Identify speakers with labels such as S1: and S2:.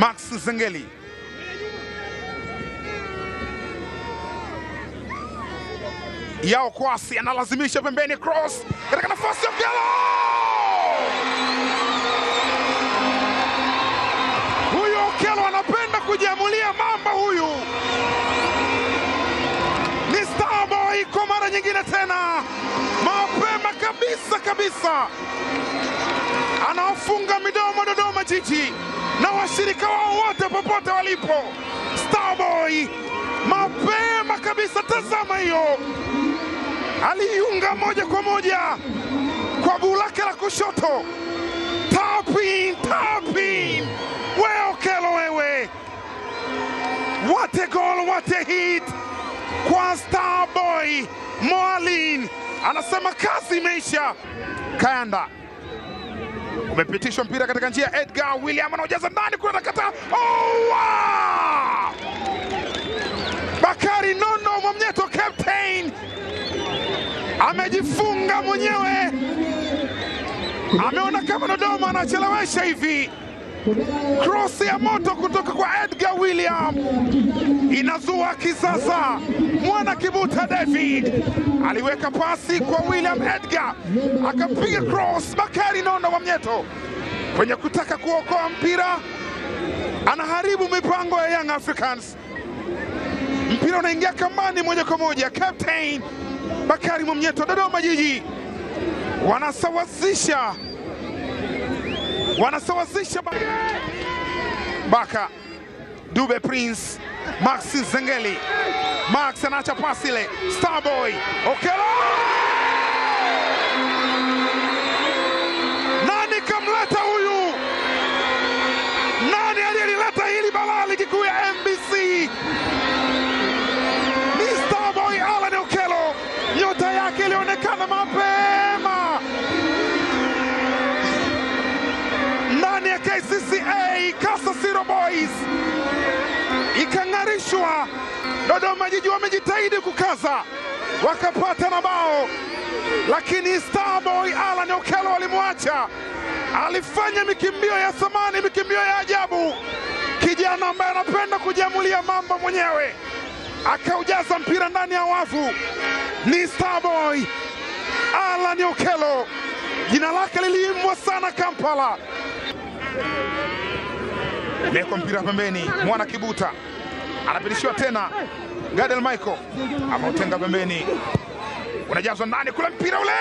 S1: Max Nzengeli. Yao Kwasi analazimisha pembeni, cross katika nafasi ya Okello. Huyu Okello anapenda kujiamulia mamba huyu. Ni Starboy kwa mara nyingine tena. Mapema kabisa. Anawafunga midomo Dodoma Jiji na washirika wao wote popote walipo. Starboy mapema kabisa, tazama hiyo. Aliunga moja kwa moja kwa guu lake la kushoto. Tapin. We Okello wewe. What a goal, what a hit kwa Starboy. Moalin anasema kazi imeisha. Kayanda umepitishwa mpira katika njia, Edgar William anaojaza ndani kule nakata. Oh, wow! Bakari Nondo Mwamnyeto captain amejifunga mwenyewe. Ameona kama Dodoma anachelewesha hivi. Cross ya moto kutoka kwa Edgar William inazua kisasa. Mwana Kibuta David aliweka pasi kwa William Edgar, akapiga cross. Bakari Nondo Mwamnyeto kwenye kutaka kuokoa mpira anaharibu mipango ya Young Africans. Mpira unaingia kambani moja kwa moja. Captain Bakari Mwamnyeto, Dodoma Jiji wanasawazisha. Baka Dube Prince, Max Nzengeli. Max anaacha pasi ile. Starboy Okello. Nani kamleta huyu? Nani aliyeleta hili balaa ligi kuu ya MBC? Ni Starboy Alan Okello. Nyota yake ilionekana mapema ndani ya KCCA Kasasiro Boys, ikang'arishwa. Dodoma Jiji wamejitahidi kukaza, wakapata na bao, lakini Starboy Alan Okello alimwacha. Alifanya mikimbio ya thamani, mikimbio ya ajabu. Kijana ambaye anapenda kujiamulia mambo mwenyewe, akaujaza mpira ndani ya wavu. Ni Starboy Alan Okello, jina lake liliimbwa sana Kampala. Leko mpira pembeni, Mwana Kibuta anapitishiwa tena. Gadiel Michael ameutenga pembeni, unajazwa ndani kule, mpira ule